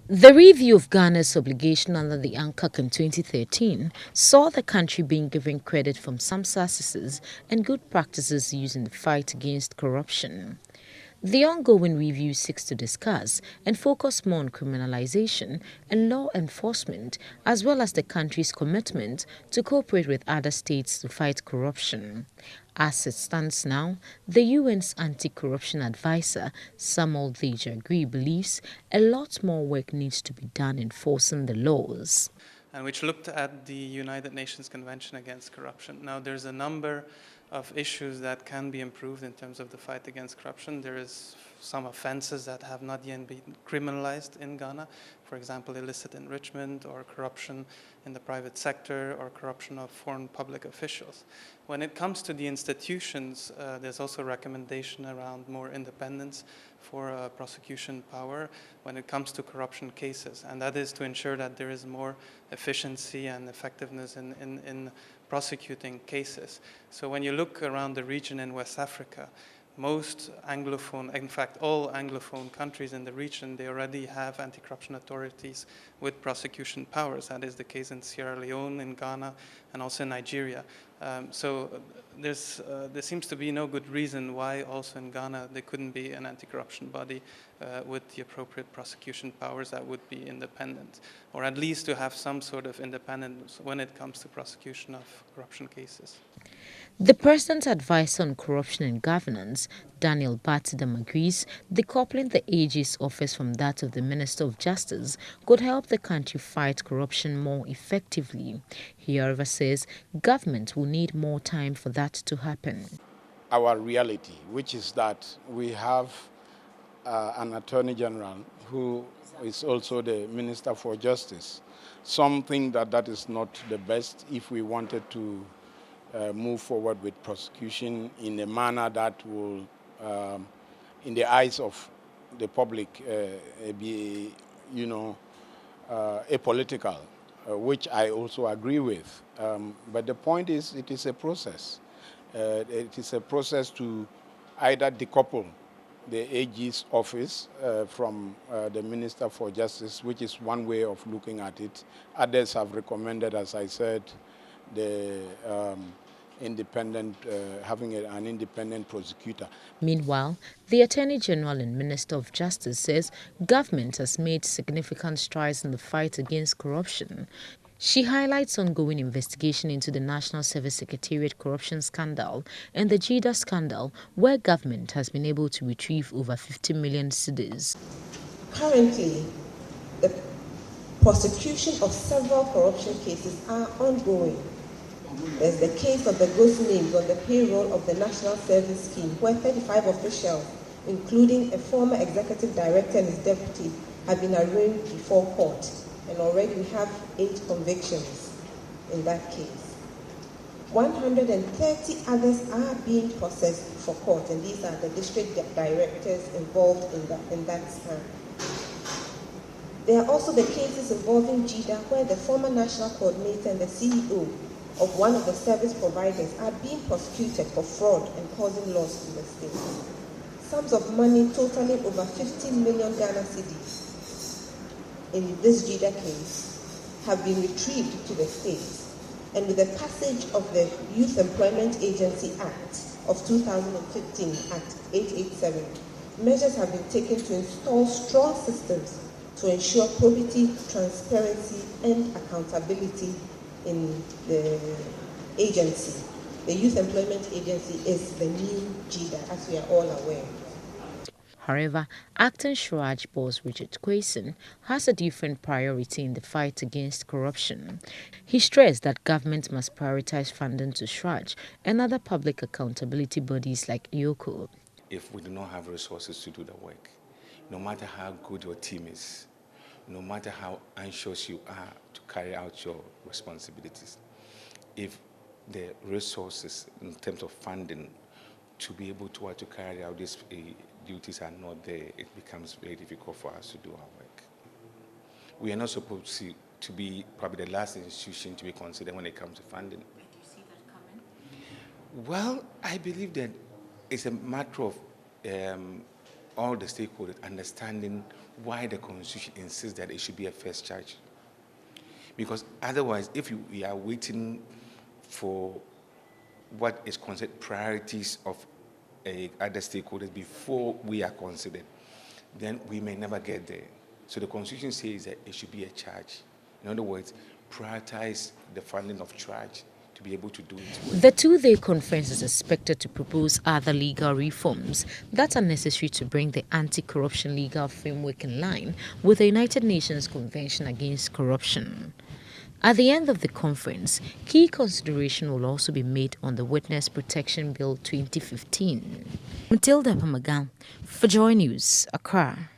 The review of Ghana's obligation under the ANCAC in 2013 saw the country being given credit from some successes and good practices used in the fight against corruption. The ongoing review seeks to discuss and focus more on criminalization and law enforcement, as well as the country's commitment to cooperate with other states to fight corruption. As it stands now, the UN's anti-corruption advisor, Samuel Vijagri, believes a lot more work needs to be done enforcing the laws. And which looked at the United Nations Convention Against Corruption. Now, there's a number of issues that can be improved in terms of the fight against corruption. There is some offenses that have not yet been criminalized in Ghana, for example, illicit enrichment or corruption in the private sector or corruption of foreign public officials. When it comes to the institutions, there's also a recommendation around more independence for prosecution power when it comes to corruption cases, and that is to ensure that there is more efficiency and effectiveness in prosecuting cases. So when you look around the region in West Africa, most Anglophone, in fact all Anglophone countries in the region, they already have anti-corruption authorities with prosecution powers. That is the case in Sierra Leone, in Ghana, and also in Nigeria. So there seems to be no good reason why also in Ghana there couldn't be an anti-corruption body with the appropriate prosecution powers that would be independent, or at least to have some sort of independence when it comes to prosecution of corruption cases. The President's advisor on corruption and governance, Daniel Batidam, agrees decoupling the AG's office from that of the Minister of Justice could help the country fight corruption more effectively. He, however, says government will need more time for that to happen. Our reality, which is that we have an Attorney General who is also the Minister for Justice. Something that is not the best if we wanted to move forward with prosecution in a manner that will, in the eyes of the public, be, apolitical, which I also agree with. But the point is, it is a process. It is a process to either decouple the AG's office from the Minister for Justice, which is one way of looking at it. Others have recommended, as I said, the having an independent prosecutor. Meanwhile, the Attorney General and Minister of Justice says government has made significant strides in the fight against corruption. She highlights ongoing investigation into the National Service Secretariat corruption scandal and the JIDA scandal, where government has been able to retrieve over 50 million cedis. Currently, the prosecution of several corruption cases are ongoing. There's the case of the ghost names on the payroll of the National Service Scheme, where 35 officials, including a former executive director and his deputy, have been arraigned before court. And already we have 8 convictions in that case. 130 others are being processed for court, and these are the district directors involved in that scam. There are also the cases involving JIDA, where the former national coordinator and the CEO of one of the service providers are being prosecuted for fraud and causing loss to the state. Sums of money totaling over 15 million Ghana cedis in this JIDA case have been retrieved to the state. And with the passage of the Youth Employment Agency Act of 2015, Act 887, measures have been taken to install strong systems to ensure probity, transparency, and accountability in the agency. The Youth Employment Agency is the new JIDA, as we are all aware. However, Acting Shraj boss Richard Quayson has a different priority in the fight against corruption. He stressed that government must prioritize funding to Shraj and other public accountability bodies like IOCO. If we do not have resources to do the work, no matter how good your team is, no matter how anxious you are to carry out your responsibilities, if the resources in terms of funding to be able to carry out these duties are not there, it becomes very difficult for us to do our work. We are not supposed to be probably the last institution to be considered when it comes to funding. Did you see that coming? Well, I believe that it's a matter of all the stakeholders understanding why the Constitution insists that it should be a first charge. Because otherwise, if we are waiting for what is considered priorities of other stakeholders before we are considered, then we may never get there. So the Constitution says that it should be a charge. In other words, prioritize the funding of charge to be able to do it. The two-day conference is expected to propose other legal reforms that are necessary to bring the anti-corruption legal framework in line with the United Nations Convention Against Corruption. At the end of the conference, key consideration will also be made on the Witness Protection Bill 2015. Matilda Pamagan, for Joy News, Accra.